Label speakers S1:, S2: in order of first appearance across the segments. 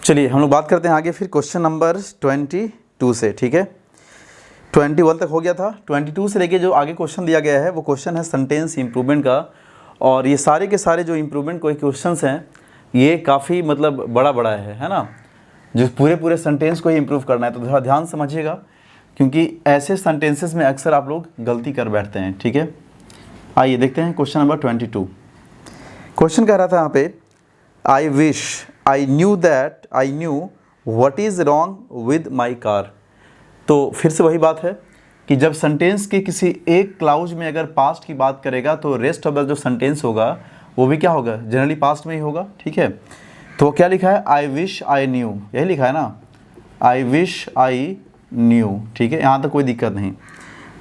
S1: चलिए हम लोग बात करते हैं आगे फिर क्वेश्चन नंबर 22 से, ठीक है। 21 तक हो गया था, 22 से लेके जो आगे क्वेश्चन दिया गया है वो क्वेश्चन है सेंटेंस इम्प्रूवमेंट का। और ये सारे के सारे जो इम्प्रूवमेंट कोई क्वेश्चंस हैं ये काफ़ी मतलब बड़ा है ना, जो पूरे सेंटेंस को ही इम्प्रूव करना है। तो थोड़ा ध्यान समझिएगा क्योंकि ऐसे सेंटेंसेस में अक्सर आप लोग गलती कर बैठते हैं, ठीक है। आइए देखते हैं क्वेश्चन नंबर 22। क्वेश्चन कह रहा था यहाँ पे, I wish I knew what is wrong with my car. तो फिर से वही बात है कि जब सेंटेंस के किसी एक क्लाउज में अगर पास्ट की बात करेगा तो रेस्ट ऑफ द जो सेंटेंस होगा वो भी क्या होगा, जनरली पास्ट में ही होगा, ठीक है। तो क्या लिखा है, आई विश आई न्यू, यही लिखा है ना, आई विश आई न्यू, ठीक है, यहाँ तक कोई दिक्कत नहीं।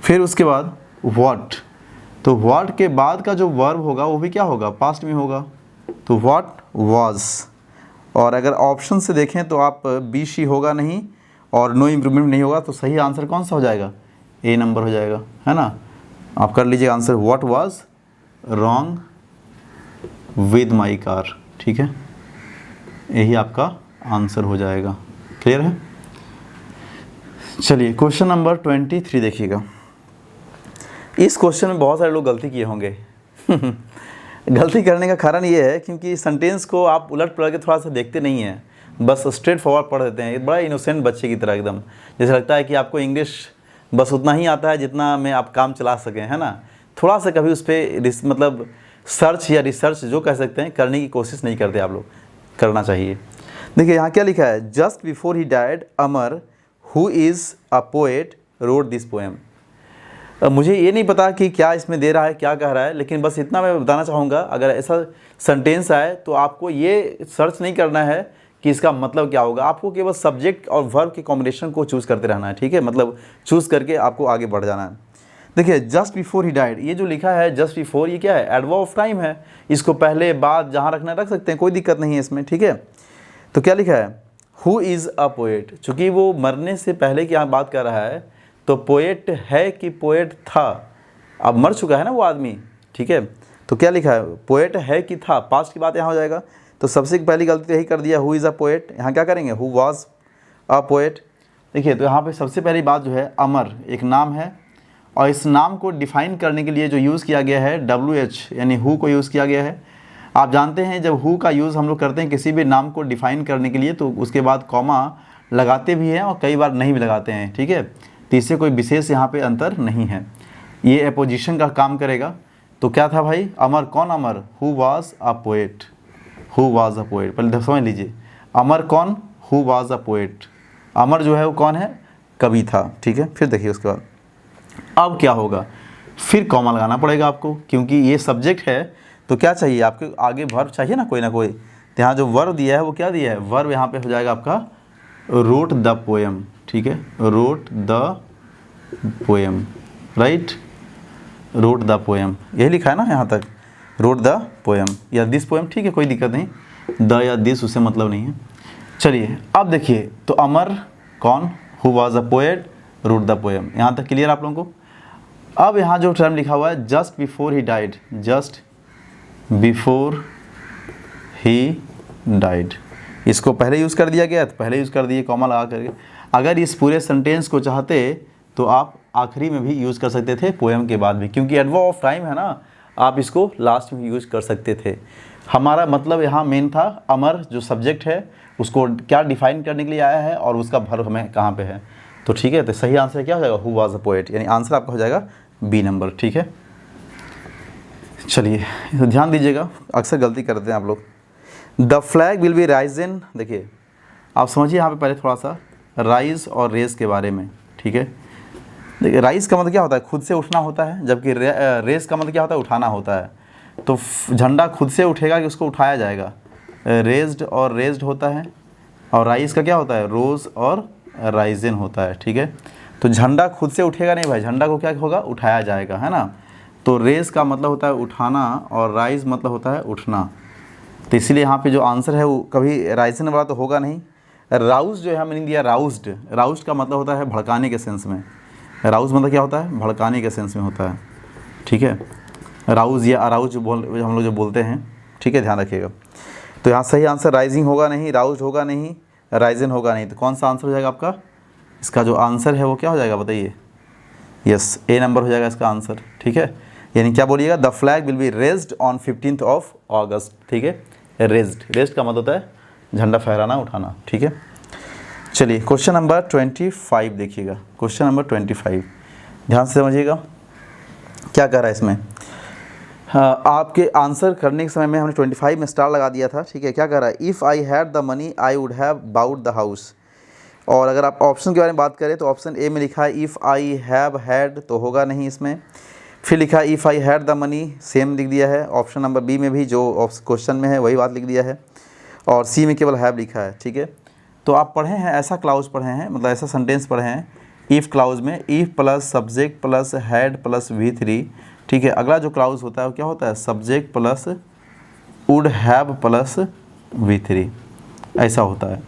S1: फिर उसके बाद व्हाट, तो व्हाट के बाद का जो वर्ब होगा वो भी क्या होगा, पास्ट में होगा, तो व्हाट वाज। और अगर ऑप्शन से देखें तो आप बी शी होगा नहीं और नो इम्प्रूवमेंट नहीं होगा, तो सही आंसर कौन सा हो जाएगा, ए नंबर हो जाएगा, है ना। आप कर लीजिए answer, what was wrong with my car, ठीक है, यही आपका आंसर हो जाएगा। क्लियर है। चलिए क्वेश्चन नंबर 23 देखिएगा। इस क्वेश्चन में बहुत सारे लोग गलती किए होंगे गलती करने का कारण ये है क्योंकि सेंटेंस को आप उलट पलट के थोड़ा सा देखते नहीं हैं, बस स्ट्रेट फॉरवर्ड पढ़ देते हैं। एक बड़ा इनोसेंट बच्चे की तरह एकदम, जैसे लगता है कि आपको इंग्लिश बस उतना ही आता है जितना में आप काम चला सकें, है ना। थोड़ा सा कभी उस पर मतलब सर्च या रिसर्च जो कह सकते हैं करने की कोशिश नहीं करते आप लोग, करना चाहिए। देखिए यहाँ क्या लिखा है, just before he died Amar who is a poet road this poem. मुझे ये नहीं पता कि क्या इसमें दे रहा है, क्या कह रहा है, लेकिन बस इतना मैं बताना चाहूँगा, अगर ऐसा सेंटेंस आए तो आपको ये सर्च नहीं करना है कि इसका मतलब क्या होगा, आपको केवल सब्जेक्ट और वर्ब के कॉम्बिनेशन को चूज़ करते रहना है, ठीक है, मतलब चूज़ करके आपको आगे बढ़ जाना है। देखिए जस्ट बिफोर ही डाइड, ये जो लिखा है जस्ट बिफोर, ये क्या है, एडवर्ब ऑफ टाइम है, इसको पहले बाद जहाँ रखना रख सकते हैं, कोई दिक्कत नहीं है इसमें, ठीक है। तो क्या लिखा है, हु इज़ अ पोएट, चूँकि वो मरने से पहले की यहाँ बात कर रहा है तो पोएट है कि पोएट था, अब मर चुका है ना वो आदमी, ठीक है। तो क्या लिखा है, पोएट है कि था, पास्ट की बात यहाँ हो जाएगा। तो सबसे पहली गलती तो यही कर दिया, हु इज़ अ पोएट, यहाँ क्या करेंगे, हु वाज अ पोएट। देखिए तो यहाँ पे सबसे पहली बात जो है, अमर एक नाम है और इस नाम को डिफ़ाइन करने के लिए जो यूज़ किया गया है WH यानी हु को यूज़ किया गया है। आप जानते हैं जब हु का यूज़ हम लोग करते हैं किसी भी नाम को डिफ़ाइन करने के लिए तो उसके बाद कॉमा लगाते भी हैं और कई बार नहीं भी लगाते हैं, ठीक है। तो इससे कोई विशेष यहाँ पे अंतर नहीं है, ये एपोजिशन का काम करेगा। तो क्या था भाई, अमर, कौन Amar, who was a poet, who was a poet, पहले समझ लीजिए, अमर कौन, who was a poet, Amar जो है वो कौन है, कवि था, ठीक है। फिर देखिए उसके बाद अब क्या होगा, फिर कॉमा लगाना पड़ेगा आपको क्योंकि ये सब्जेक्ट है। तो क्या चाहिए आपको, आगे वर्ब चाहिए ना कोई। तो यहाँ जो वर्ब दिया है वो क्या दिया है, वर्ब यहाँ पे हो जाएगा आपका रोट द पोएम, ठीक है, wrote the poem, right, wrote the poem, यही लिखा है ना यहाँ तक, रोट द पोएम या दिस पोएम, ठीक है, कोई दिक्कत नहीं, द या दिस उससे मतलब नहीं है। चलिए अब देखिए, तो अमर कौन, who was a poet, wrote the poem, यहाँ तक क्लियर आप लोगों को। अब यहाँ जो टर्म लिखा हुआ है just before he died, just before he died, इसको पहले यूज़ कर दिया गया तो पहले यूज़ कर दिए कॉमा लगा करके। अगर इस पूरे सेंटेंस को चाहते तो आप आखिरी में भी यूज़ कर सकते थे, पोएम के बाद भी, क्योंकि एडवर्ब ऑफ टाइम है ना, आप इसको लास्ट में यूज़ कर सकते थे। हमारा मतलब यहाँ मेन था अमर जो सब्जेक्ट है उसको क्या डिफाइन करने के लिए आया है और उसका वर्ब हमें कहाँ पे है। तो ठीक है, तो सही आंसर क्या हो जाएगा, हु वाज अ पोएट, यानी आंसर आपका हो जाएगा बी नंबर, ठीक है। चलिए तो ध्यान दीजिएगा, अक्सर गलती करते हैं आप लोग। The flag will be rise in, देखिए आप समझिए यहाँ पे पहले थोड़ा सा राइज और रेस के बारे में, ठीक है। देखिए राइज का मतलब क्या होता है, खुद से उठना होता है, जबकि रेस का मतलब क्या होता है, उठाना होता है। तो झंडा खुद से उठेगा कि उसको उठाया जाएगा, रेज्ड और रेज्ड होता है, और राइज का क्या होता है, रोज और राइजन होता है, ठीक है। तो झंडा खुद से उठेगा नहीं भाई, झंडा को क्या होगा, उठाया जाएगा, है ना। तो रेस का मतलब होता है उठाना और राइज मतलब होता है उठना। तो इसीलिए यहाँ पे जो आंसर है वो कभी राइजन वाला तो होगा नहीं। राउज जो है मीनिंग दिया राउज्ड, राउज्ड का मतलब होता है भड़काने के सेंस में, राउज मतलब क्या होता है, भड़काने के सेंस में होता है, ठीक है। राउज या अराउज हम लोग जो बोलते हैं, ठीक है, ध्यान रखिएगा। तो यहाँ सही आंसर राइजिंग होगा नहीं, राउज होगा नहीं, राइजन होगा नहीं, तो कौन सा आंसर हो जाएगा आपका? इसका जो आंसर है वो क्या हो जाएगा बताइए? यस, ए नंबर हो जाएगा इसका आंसर। ठीक है, यानी क्या बोलिएगा? The flag will be raised on 15th of August। ठीक है, रेज्ड का मतलब होता है झंडा फहराना, उठाना। ठीक है, चलिए क्वेश्चन नंबर 25 देखिएगा। क्वेश्चन नंबर 25 ध्यान से समझिएगा क्या कह रहा है इसमें। आपके आंसर करने के समय में हमने 25 में स्टार लगा दिया था। ठीक है, क्या कह रहा है? If I had the money I would have bowed the house. और अगर आप ऑप्शन के बारे में बात करें तो ऑप्शन ए में लिखा है इफ़ आई हैव हैड, तो होगा नहीं इसमें। फिर लिखा है if I had the money, same लिख दिया है। ऑप्शन नंबर बी में भी जो क्वेश्चन में है वही बात लिख दिया है, और सी में केवल हैव लिखा है। ठीक है, तो आप पढ़े हैं, ऐसा क्लाउज पढ़े हैं, मतलब ऐसा सेंटेंस पढ़े हैं इफ़ क्लाउज में, if plus subject plus had plus V3। ठीक है, अगला जो क्लाउज होता है वो क्या होता है? Subject plus would have plus V3, ऐसा होता है।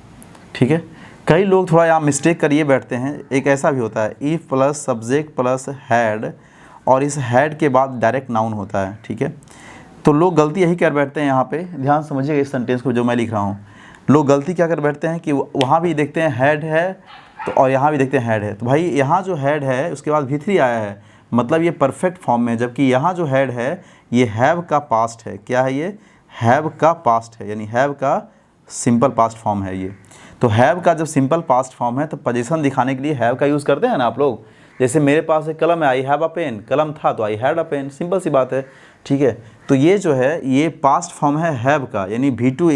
S1: ठीक है, कई लोग थोड़ा यहाँ मिस्टेक करिए बैठते हैं। एक ऐसा भी होता है if plus subject plus had, और इस हैड के बाद डायरेक्ट नाउन होता है। ठीक है, तो लोग गलती यही कर बैठते हैं यहाँ पे, ध्यान समझिएगा इस सेंटेंस को जो मैं लिख रहा हूँ। लोग गलती क्या कर बैठते हैं कि वहाँ भी देखते हैं हैड है तो, और यहाँ भी देखते हैं हैड है, तो भाई यहाँ जो हैड है उसके बाद V3 आया है, मतलब ये परफेक्ट फॉर्म में, जबकि यहाँ जो हैड है ये हैव का पास्ट है। क्या है ये? हैव का पास्ट है, यानी हैव का सिंपल पास्ट फॉर्म है ये। तो हैव का जब सिंपल पास्ट फॉर्म है तो पोजीशन दिखाने के लिए हैव का यूज़ करते हैं ना आप लोग। जैसे मेरे पास एक कलम है, आई हैव अ पेन, कलम था तो I had a pen, simple सी बात है। ठीक है, तो ये जो है ये पास्ट फॉर्म है हैव का, यानी V2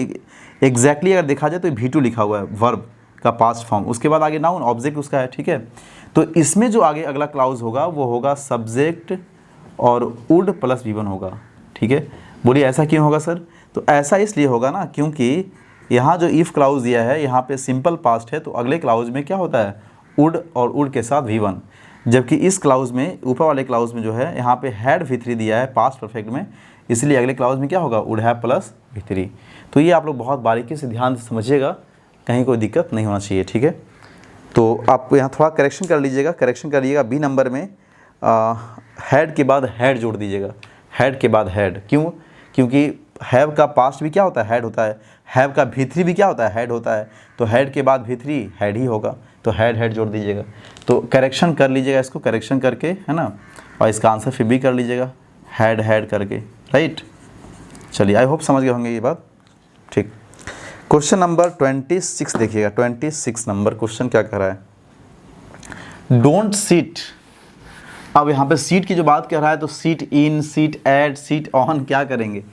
S1: एग्जैक्टली अगर देखा जाए तो V2 लिखा हुआ है, वर्ब का पास्ट फॉर्म, उसके बाद आगे नाउन ऑब्जेक्ट उसका है। ठीक है, तो इसमें जो आगे अगला क्लाउज होगा वो होगा सब्जेक्ट और वुड प्लस V1 होगा। ठीक है, बोलिए ऐसा क्यों होगा सर? तो ऐसा इसलिए होगा ना क्योंकि यहाँ जो इफ़ क्लाउज दिया है यहाँ पे सिंपल पास्ट है, तो अगले क्लाउज में क्या होता है? वुड, और वुड के साथ V1, जबकि इस क्लाउज में, ऊपर वाले क्लाउज में जो है यहाँ पे हैड V3 दिया है पास्ट परफेक्ट में, इसलिए अगले क्लाउज में क्या होगा? Would have plus V3। तो ये आप लोग बहुत बारीकी से ध्यान से समझिएगा, कहीं कोई दिक्कत नहीं होना चाहिए। ठीक है, तो आप यहाँ थोड़ा करेक्शन कर लीजिएगा, करेक्शन करिएगा। बी नंबर में हैड के बाद हैड जोड़ दीजिएगा, हैड के बाद हैड। क्यों? क्योंकि हैव का पास्ट भी क्या होता है? हैड होता है। हैव का V3 भी क्या होता है? हैड होता है। तो हैड के बाद V3 हैड ही होगा, तो हैड हैड जोड़ दीजिएगा। तो करेक्शन कर लीजिएगा, इसको करेक्शन करके, है ना, और इसका आंसर फिर भी कर लीजिएगा हैड हैड करके। राइट, चलिए आई होप समझ गए होंगे ये बात। ठीक, क्वेश्चन नंबर 26 देखिएगा। 26 नंबर क्वेश्चन क्या कह रहा है? Don't sit. अब यहाँ पे सीट की जो बात कर रहा है तो seat in, seat at, seat on क्या करेंगे?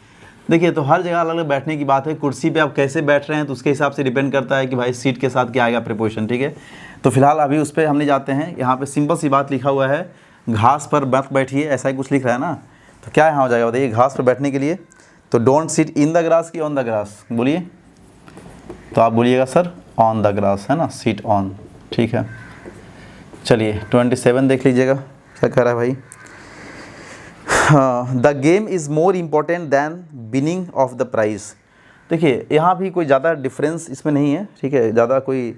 S1: देखिए, तो हर जगह अलग अलग बैठने की बात है। कुर्सी पे आप कैसे बैठ रहे हैं तो उसके हिसाब से डिपेंड करता है कि भाई सीट के साथ क्या आएगा प्रीपोजिशन। ठीक है, तो फिलहाल अभी उस पर हम नहीं जाते हैं। यहाँ पे सिंपल सी बात लिखा हुआ है, घास पर मत बैठिए, ऐसा ही कुछ लिख रहा है ना, तो क्या यहाँ हो जाएगा बताइए? घास पर बैठने के लिए तो don't sit in the grass की ऑन द ग्रास, बोलिए। तो आप बोलिएगा सर ऑन द ग्रास, है ना, सीट ऑन। ठीक है, चलिए 27 देख लीजिएगा क्या कह रहा है भाई। The game is more important than winning of the prize. देखिए, यहाँ भी कोई ज़्यादा डिफरेंस इसमें नहीं है। ठीक है, ज़्यादा कोई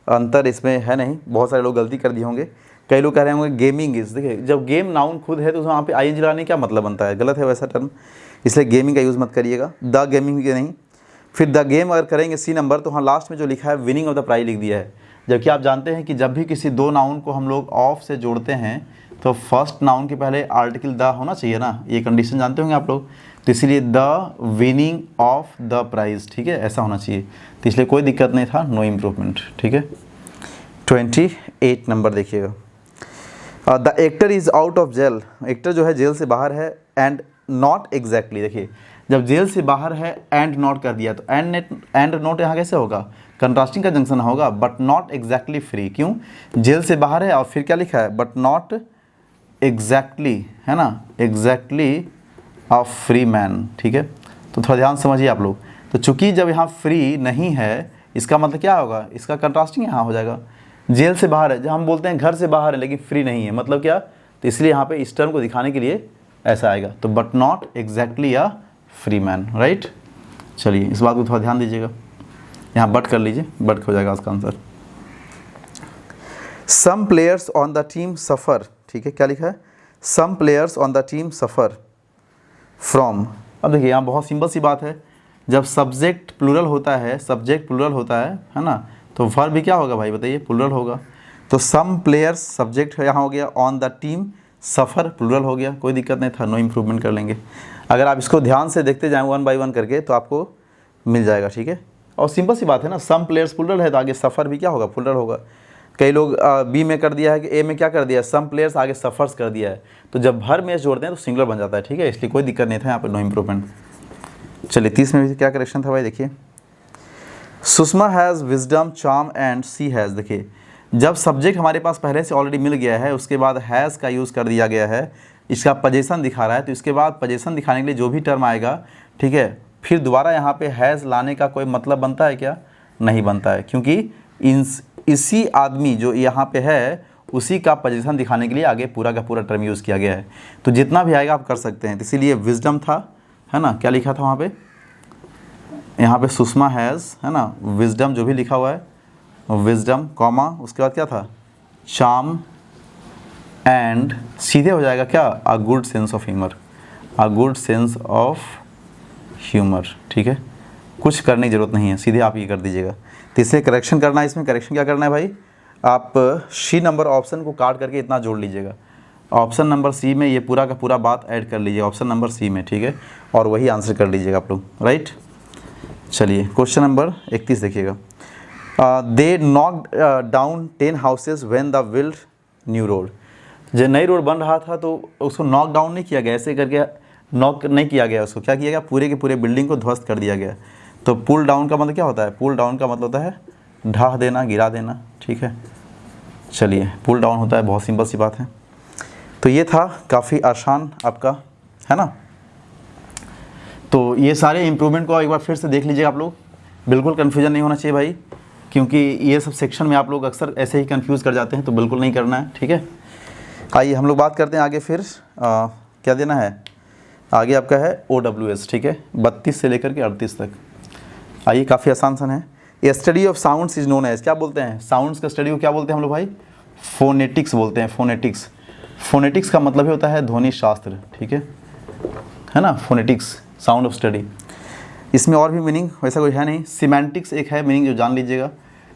S1: अंतर इसमें है नहीं। बहुत सारे लोग गलती कर दिए होंगे। कई लोग कह रहे होंगे गेमिंग इज़। देखिए, जब गेम नाउन खुद है तो वहाँ पे ING लगाने क्या मतलब बनता है? गलत है वैसा टर्म, इसलिए गेमिंग का यूज़ मत करिएगा, द गेमिंग के नहीं। फिर द गेम अगर करेंगे सी नंबर, तो हाँ लास्ट में जो लिखा है विनिंग ऑफ द प्राइज लिख दिया है। जबकि आप जानते हैं कि जब भी किसी दो नाउन को हम लोग ऑफ से जोड़ते हैं तो फर्स्ट नाउन के पहले आर्टिकल द होना चाहिए ना, ये कंडीशन जानते होंगे आप लोग। तो इसीलिए the winning of the prize, ठीक है, ऐसा होना चाहिए। तो इसलिए कोई दिक्कत नहीं था, नो इम्प्रूवमेंट। ठीक है, 28 नंबर देखिएगा। The actor is out of jail. Actor जो है जेल से बाहर है। एंड नॉट एग्जैक्टली, देखिए जब जेल से बाहर है एंड नॉट कर दिया तो एंड नॉट यहाँ कैसे होगा? कंट्रास्टिंग का जंक्शन होगा। बट नॉट एग्जैक्टली फ्री, क्यों? जेल से बाहर है और फिर क्या लिखा है? बट नॉट एग्जैक्टली, है ना, एग्जैक्टली अ फ्री मैन। ठीक है, तो थोड़ा ध्यान समझिए आप लोग। तो चूंकि जब यहाँ फ्री नहीं है, इसका मतलब क्या होगा? इसका कंट्रास्टिंग यहाँ हो जाएगा। जेल से बाहर है, जब हम बोलते हैं घर से बाहर है लेकिन फ्री नहीं है, मतलब क्या? तो इसलिए यहाँ पे इस टर्म को दिखाने के लिए ऐसा आएगा। तो but not exactly a free man, right. चलिए इस बात को थोड़ा ध्यान दीजिएगा, यहाँ बट कर लीजिए, बट हो जाएगा इसका answer. Some players on the team suffer. ठीक है, क्या लिखा है? Some players on the team suffer from. अब देखिए यहाँ बहुत सिंपल सी बात है, जब सब्जेक्ट प्लूरल होता है ना, तो वर्ब भी क्या होगा भाई बताइए, प्लूरल होगा। तो सम प्लेयर्स सब्जेक्ट यहाँ हो गया, on the team suffer plural हो गया, कोई दिक्कत नहीं था, नो इम्प्रूवमेंट कर लेंगे। अगर आप इसको ध्यान से देखते जाएँ 1 बाय 1 करके तो आपको मिल जाएगा, ठीक है। और सिंपल सी बात है ना, सम प्लेयर्स प्लूरल है तो आगे सफ़र भी क्या होगा, प्लूरल होगा। कई लोग बी में कर दिया है कि ए में क्या कर दिया है, सम प्लेयर्स आगे सफ़र्स कर दिया है, तो जब भर में जोड़ते हैं तो सिंगुलर बन जाता है, ठीक है, इसलिए कोई दिक्कत नहीं था यहाँ पर, नो इम्प्रूवमेंट। चलिए 30 में भी क्या करेक्शन था भाई, देखिए Sushma has wisdom charm and she has. देखिए जब सब्जेक्ट हमारे पास पहले से ऑलरेडी मिल गया है, उसके बाद हैज़ का यूज़ कर दिया गया है, इसका पोजीशन दिखा रहा है, तो इसके बाद पोजीशन दिखाने के लिए जो भी टर्म आएगा, ठीक है, फिर दोबारा यहाँ पे हैज़ लाने का कोई मतलब बनता है क्या, नहीं बनता है, क्योंकि इसी आदमी जो यहाँ पे है उसी का पोजीशन दिखाने के लिए आगे पूरा का पूरा टर्म यूज़ किया गया है। तो जितना भी आएगा आप कर सकते हैं, तो इसीलिए विजडम था, है ना, क्या लिखा था वहाँ पे, यहाँ पे सुषमा हैज़, है ना, विजडम जो भी लिखा हुआ है, विजडम कॉमा उसके बाद क्या था, चार्म एंड सीधे हो जाएगा क्या, a good sense of humour, a good sense of humour, ठीक है, कुछ करने की ज़रूरत नहीं है, सीधे आप ये कर दीजिएगा। तो इसे करेक्शन करना है, इसमें करेक्शन क्या करना है भाई, आप सी नंबर ऑप्शन को काट करके इतना जोड़ लीजिएगा, ऑप्शन नंबर सी में ये पूरा का पूरा बात ऐड कर लीजिए, ऑप्शन नंबर सी में, ठीक है, और वही आंसर कर लीजिएगा आप लोग, राइट। चलिए क्वेश्चन नंबर 31 देखिएगा, they knock down 10 houses when the build new road. जो नई रोड बन रहा था तो उसको नॉक डाउन नहीं किया गया, ऐसे करके नॉक नहीं किया गया, उसको क्या किया गया, पूरे के पूरे बिल्डिंग को ध्वस्त कर दिया गया। तो पुल डाउन का मतलब क्या होता है, पुल डाउन का मतलब होता है ढा देना, गिरा देना, ठीक है। चलिए पुल डाउन होता है, बहुत सिंपल सी बात है। तो ये था काफ़ी आसान आपका, है ना। तो ये सारे इम्प्रूवमेंट को एक बार फिर से देख लीजिए आप लोग, बिल्कुल कन्फ्यूजन नहीं होना चाहिए भाई, क्योंकि ये सब सेक्शन में आप लोग अक्सर ऐसे ही कंफ्यूज कर जाते हैं, तो बिल्कुल नहीं करना है, ठीक है। आइए हम लोग बात करते हैं आगे, फिर क्या देना है आगे, आपका है OWS, ठीक है, 32 से लेकर के 38 तक। आइए काफ़ी आसान सन है। A study of sounds is known as, क्या बोलते हैं, साउंड्स का स्टडी को क्या बोलते हैं हम लोग भाई, फोनेटिक्स बोलते हैं, फोनेटिक्स। फोनेटिक्स का मतलब ही होता है ध्वनि शास्त्र, ठीक है ना, फोनेटिक्स साउंड ऑफ स्टडी। इसमें और भी मीनिंग वैसा कोई है नहीं, सिमेंटिक्स एक है मीनिंग जो जान लीजिएगा।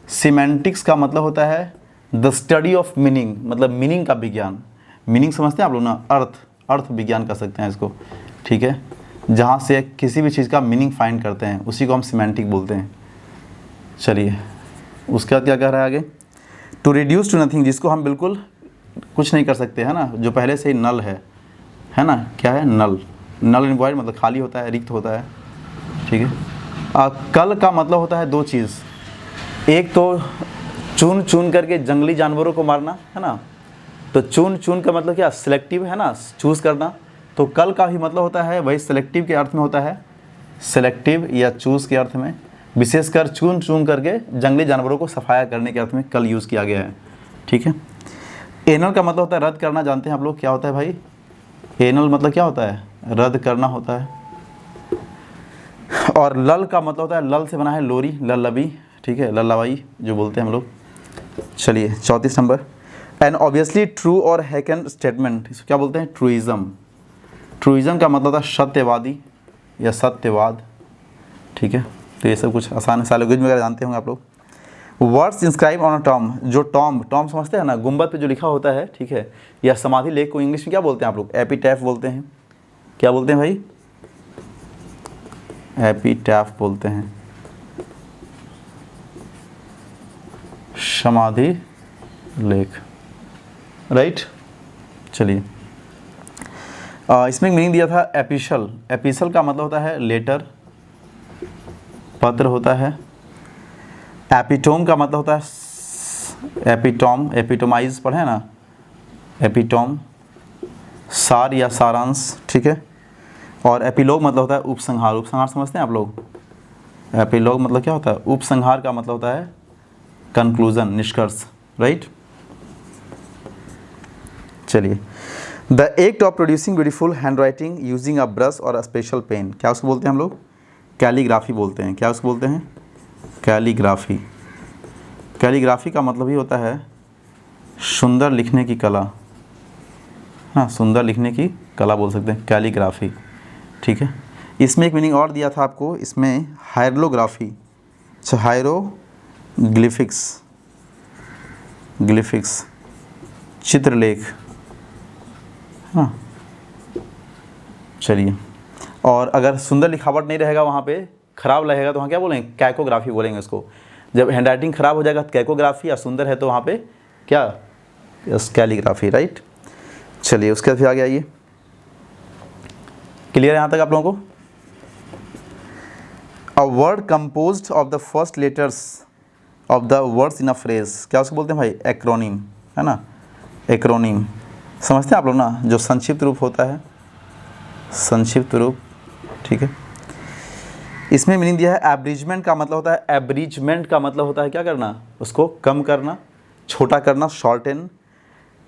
S1: सिमेंटिक्स का मतलब होता है द स्टडी ऑफ मीनिंग, मतलब मीनिंग का विज्ञान। मीनिंग समझते हैं आप लोग ना, अर्थ विज्ञान कर सकते हैं इसको, ठीक है, जहाँ से किसी भी चीज़ का मीनिंग फाइंड करते हैं उसी को हम सिमेंटिक बोलते हैं। चलिए उसके बाद क्या कह रहा है आगे, टू रिड्यूस टू नथिंग, जिसको हम बिल्कुल कुछ नहीं कर सकते, है ना, जो पहले से ही नल है ना, क्या है, नल, नल इन वॉइड मतलब खाली होता है, रिक्त होता है, ठीक है। कल का मतलब होता है दो चीज़, एक तो चुन चुन करके जंगली जानवरों को मारना, है ना, तो चुन चुन का मतलब क्या, सिलेक्टिव, है ना, चूज़ करना। तो कल का भी मतलब होता है वही सिलेक्टिव के अर्थ में होता है, सिलेक्टिव या चूज़ के अर्थ में, विशेषकर चुन चुन करके जंगली जानवरों को सफाया करने के अर्थ में कल यूज़ किया गया है, ठीक है। एनल का मतलब होता है रद्द करना, जानते हैं आप लोग क्या होता है भाई, एनल मतलब क्या होता है, रद्द करना होता है। और लल का मतलब होता है, लल से बना है लोरी, लल्लबी, ठीक है, लल्लाबाई जो बोलते हैं हम लोग। चलिए 34 नंबर, एंड ऑब्वियसली ट्रू और हैकन स्टेटमेंट, इसको क्या बोलते हैं, ट्रूइज़म। ट्रूइज़म का मतलब होता है सत्यवादी या सत्यवाद, ठीक है। तो ये सब कुछ आसान है, साइलोगिज्म वगैरह जानते होंगे आप लोग। Words inscribe on a Tom, जो टॉम समझते हैं ना, गुंबद पे जो लिखा होता है, ठीक है, या समाधि लेख को इंग्लिश में क्या बोलते हैं आप लोग, एपिटैफ बोलते हैं। क्या बोलते हैं भाई, एपिटैफ बोलते हैं, समाधि लेख, राइट। चलिए इसमें मीनिंग दिया था एपिशल, एपिशल का मतलब होता है लेटर, पत्र होता है। एपिटोम का मतलब होता है एपिटोम, एपिटोमाइज पढ़े ना, एपिटोम सार या सारांश, ठीक है। और एपिलोग मतलब होता है उपसंहार, उपसंहार समझते हैं आप लोग, एपिलोग मतलब क्या होता है, उपसंहार का मतलब होता है कंक्लूजन, निष्कर्ष, राइट। चलिए the act of producing beautiful hand writing using a brush और अ स्पेशल पेन, क्या उसको बोलते हैं हम लोग, कैलीग्राफी बोलते हैं। क्या उसको बोलते हैं, कैलीग्राफी। कैलीग्राफी का मतलब ही होता है सुंदर लिखने की कला, हाँ, सुंदर लिखने की कला बोल सकते हैं कैलीग्राफी, ठीक है। इसमें एक मीनिंग और दिया था आपको, इसमें हायरोग्राफी, अच्छा हायरोग्लिफिक्स, ग्लिफिक्स चित्रलेख, हाँ चलिए। और अगर सुंदर लिखावट नहीं रहेगा वहाँ पे, ख़राब लगेगा तो वहाँ क्या बोलेंगे, कैकोग्राफी बोलेंगे उसको। जब हैंडराइटिंग ख़राब हो जाएगा तो कैकोग्राफी, या सुंदर है तो वहाँ पे क्या, कैलीग्राफी, राइट। चलिए उसके बाद फिर आगे आइए, क्लियर है यहाँ तक आप लोगों को। A word composed of the first letters of the words in a phrase, क्या उसको बोलते हैं भाई, एक्रोनिम, है ना, एक्रोनिम समझते हैं आप लोग ना, जो संक्षिप्त रूप होता है, संक्षिप्त रूप, ठीक है। इसमें मीनिंग दिया है एब्रिजमेंट का मतलब होता है, एब्रिजमेंट का मतलब होता है क्या करना, उसको कम करना, छोटा करना, शॉर्टेन।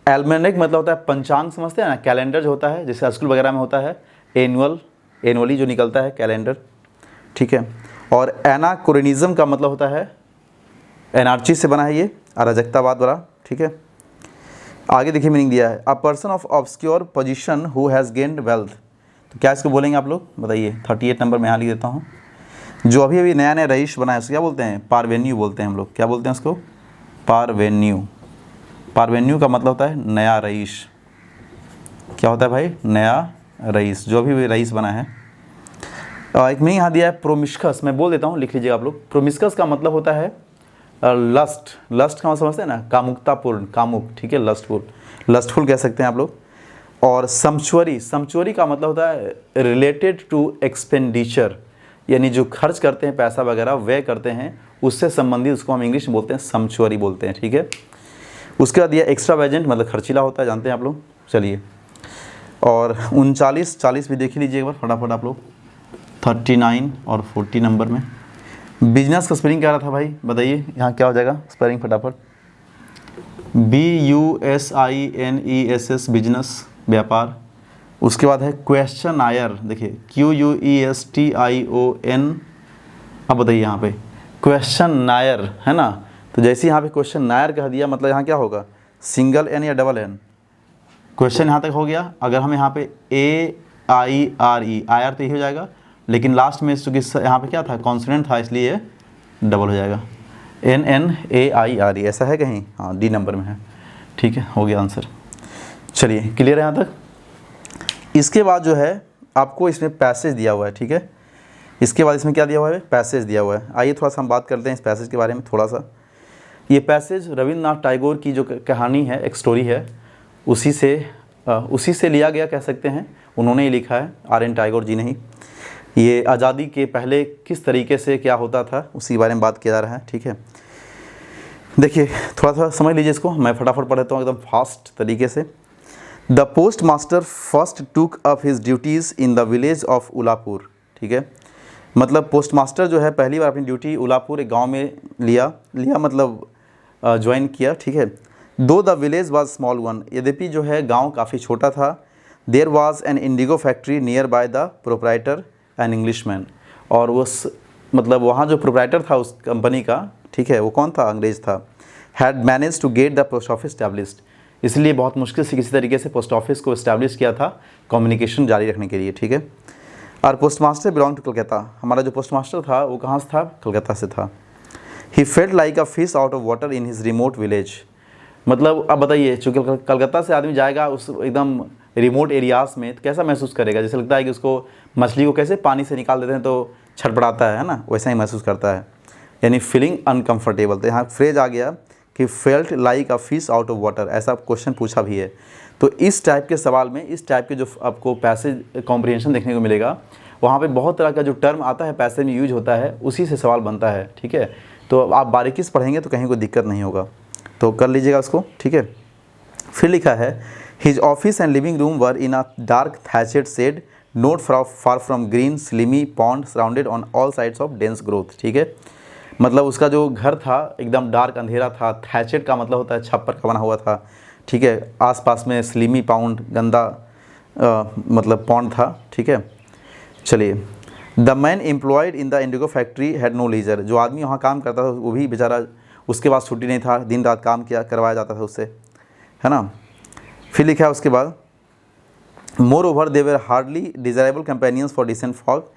S1: एल्मेनिक मतलब होता है पंचांग, समझते हैं ना, कैलेंडर जो होता है जैसे स्कूल वगैरह में होता है, एनुअल, एनुअली जो निकलता है कैलेंडर, ठीक है। और एनाक्रोनिज्म का मतलब होता है, एनआरची से बना है ये, अराजकतावाद वाला, ठीक है। आगे देखिए मीनिंग दिया है, a person of obscure position who has gained wealth, तो क्या इसको बोलेंगे आप लोग बताइए। 38 नंबर में यहाँ लिख देता हूँ, जो अभी अभी नया नया रईस बना है उसको क्या बोलते हैं, पारवेन्यू बोलते हैं हम लोग, क्या बोलते हैं उसको, पारवेन्यू। पारवेन्यू का मतलब होता है नया रईस, क्या होता है भाई, नया रईस, जो अभी रईस बना है। एक मीनिंग यहाँ दिया है प्रोमिस्कस, मैं बोल देता हूँ, लिख लीजिएगा आप लोग। प्रोमिस्कस का मतलब होता है लस्ट, लस्ट का समझते हैं ना, कामुकतापूर्ण, कामुक, ठीक है, लस्टफुल, लस्टफुल कह सकते हैं आप लोग। और समचुअरी, समचुअरी का मतलब होता है रिलेटेड टू एक्सपेंडिचर, यानी जो खर्च करते हैं पैसा वगैरह, व्यय करते हैं, उससे संबंधित उसको हम इंग्लिश में बोलते हैं समचुअरी बोलते हैं, ठीक है। उसके बाद यह एक्स्ट्रावेजेंट मतलब खर्चीला होता है, जानते हैं आप लोग। चलिए, और 39 40 भी देख ही लीजिए एक बार फटाफट आप लोग, 39 और 40 नंबर में। बिजनेस का स्पेलिंग क्या रहा था भाई बताइए, यहाँ क्या हो जाएगा स्पेलिंग फटाफट, BUSINESS, बिजनेस, व्यापार। उसके बाद है क्वेश्चन आयर, देखिए QUESTION, अब बताइए यहाँ पे क्वेश्चन नायर, है ना, तो जैसे यहाँ पे क्वेश्चन नायर कह दिया, मतलब यहाँ क्या होगा, सिंगल एन या डबल एन। क्वेश्चन यहाँ तक हो गया, अगर हम यहाँ पे AIRE, आयर तो यही हो जाएगा, लेकिन लास्ट में चूँकि यहाँ पे क्या था, कॉन्सोनेंट था, इसलिए डबल हो जाएगा, NNAIRE, ऐसा है कहीं, हाँ D नंबर में है, ठीक है, हो गया आंसर। चलिए क्लियर है यहाँ तक। इसके बाद जो है आपको इसमें पैसेज दिया हुआ है, ठीक है। इसके बाद इसमें क्या दिया हुआ है, पैसेज दिया हुआ है। आइए थोड़ा सा हम बात करते हैं इस पैसेज के बारे में थोड़ा सा। ये पैसेज रविंद्रनाथ टैगोर की जो कहानी है, एक स्टोरी है, उसी से लिया गया कह सकते हैं, उन्होंने ही लिखा है, RN टैगोर जी ने ही। ये आज़ादी के पहले किस तरीके से क्या होता था उसी के बारे में बात किया जा रहा है, ठीक है। देखिए थोड़ा सा समझ लीजिए इसको, मैं फटाफट पढ़ देता हूँ एकदम फास्ट तरीके से। The post master first took up his duties in the village of Ulapur, ठीक है। मतलब पोस्ट मास्टर जो है पहली बार अपनी ड्यूटी उलापुर, एक गाँव में लिया मतलब ज्वाइन किया, ठीक है। Though the village was small one, यद्यपि जो है गाँव काफ़ी छोटा था। There was an indigo factory nearby the proprietor an Englishman, और उस मतलब वहाँ जो प्रोप्राइटर था उस कंपनी का, ठीक है, वो कौन था, अंग्रेज़ था। Had manage to get the post office established, इसलिए बहुत मुश्किल से किसी तरीके से पोस्ट ऑफिस को इस्टेब्लिश किया था कम्युनिकेशन जारी रखने के लिए, ठीक है। और postmaster belong to Calcutta, हमारा जो पोस्ट मास्टर था वो कहाँ से था, कलकत्ता से था। He felt like a fish out of water in his remote village, मतलब अब बताइए, चूँकि कलकत्ता से आदमी जाएगा उस एकदम रिमोट एरियाज़ में, तो कैसा महसूस करेगा, जैसे लगता है कि उसको मछली को कैसे पानी से निकाल देते हैं तो छटपटाता है ना, वैसा ही महसूस करता है, यानी फीलिंग अनकम्फर्टेबल। तो यहाँ फ्रेज आ गया कि felt like a fish out of water, ऐसा क्वेश्चन पूछा भी है। तो इस टाइप के सवाल में, इस टाइप के जो आपको पैसेज कॉम्प्रिहेंशन देखने को मिलेगा, वहाँ पे बहुत तरह का जो टर्म आता है पैसेज में यूज होता है, उसी से सवाल बनता है, ठीक है। तो आप बारीकी से पढ़ेंगे तो कहीं कोई दिक्कत नहीं होगा, तो कर लीजिएगा उसको, ठीक है। फिर लिखा है his office and living room were in a dark thatched shed not far from green slimy pond surrounded on all sides of dense growth, ठीक है। मतलब उसका जो घर था एकदम डार्क अंधेरा था, थैचेड का मतलब होता है छप्पर का बना हुआ था, ठीक है। आसपास में स्लिमी पाउंड गंदा मतलब पॉन्ड था, ठीक है। चलिए, the man employed in the indigo factory had no leisure, जो आदमी वहाँ काम करता था वो भी बेचारा, उसके पास छुट्टी नहीं था, दिन रात काम करवाया जाता था उससे, है ना। फिर लिखा है उसके बाद moreover they were hardly desirable companions for decent folk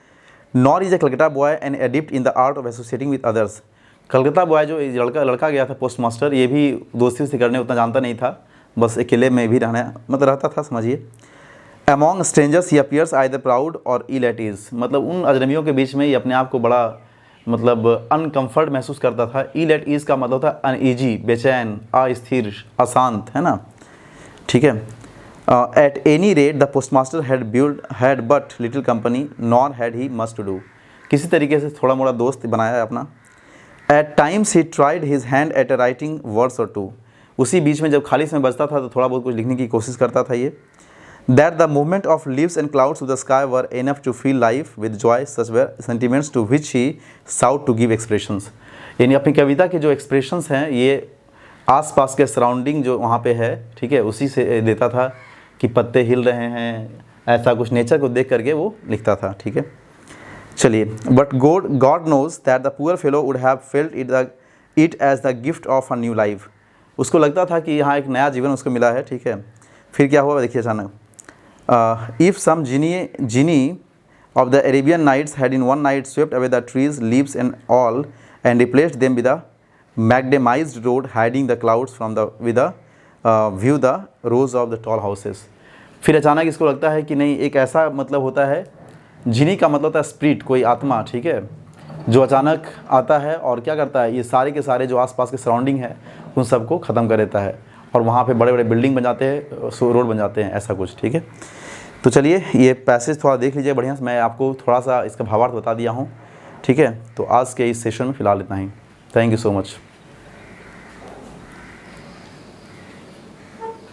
S1: nor is a Calcutta boy and adept in the art of associating with others. Calcutta boy जो लड़का गया था पोस्ट मास्टर, ये भी दोस्ती से करने उतना जानता नहीं था, बस अकेले में भी रहता था, समझिए। अमॉन्ग स्ट्रेंजर्स ही अपीयर्स आइदर प्राउड और इल एट ईज, मतलब उन अजनबियों के बीच में ये अपने आप को बड़ा अनकम्फर्ट महसूस करता था। इल एट ईज का मतलब था अनईजी, बेचैन, अस्थिर, अशांत, है ना, ठीक है। At any rate the postmaster had but little company nor had he much to do, किसी तरीके से थोड़ा मोड़ा दोस्त बनाया है अपना। At times he tried his hand at a writing words or two, उसी बीच में जब खाली समय बचता था तो थोड़ा बहुत कुछ लिखने की कोशिश करता था ये। That the movement of leaves and clouds to the sky were enough to fill life with joy, such were sentiments to which he sought to give expressions। यानी अपनी कविता के जो एक्सप्रेशंस हैं ये आसपास के सराउंडिंग जो वहाँ पे है, ठीक है, उसी से देता था कि पत्ते हिल रहे हैं, ऐसा कुछ नेचर को देख करके वो लिखता था, ठीक है। चलिए, but God knows that the poor fellow would have felt it as the gift of a new life, उसको लगता था कि यहाँ एक नया जीवन उसको मिला है, ठीक है। फिर क्या हुआ देखिए अचानक, if some genie of the Arabian Nights had in one night swept away the trees, leaves and all and replaced them with a macadamized road hiding the clouds from the with a view the rows of the tall houses। फिर अचानक इसको लगता है कि नहीं, एक ऐसा मतलब होता है, जिनी का मतलब होता है स्पिरिट, कोई आत्मा, ठीक है, जो अचानक आता है और क्या करता है, ये सारे के सारे जो आसपास के सराउंडिंग है उन सबको ख़त्म कर देता है और वहाँ पे बड़े बड़े बिल्डिंग बन जाते हैं, रोड बन जाते हैं, ऐसा कुछ, ठीक है। तो चलिए ये पैसेज थोड़ा देख लीजिए बढ़िया से, मैं आपको थोड़ा सा इसका भावार्थ बता दिया हूँ, ठीक है। तो आज के इस सेशन में फ़िलहाल इतना ही। Thank you so much.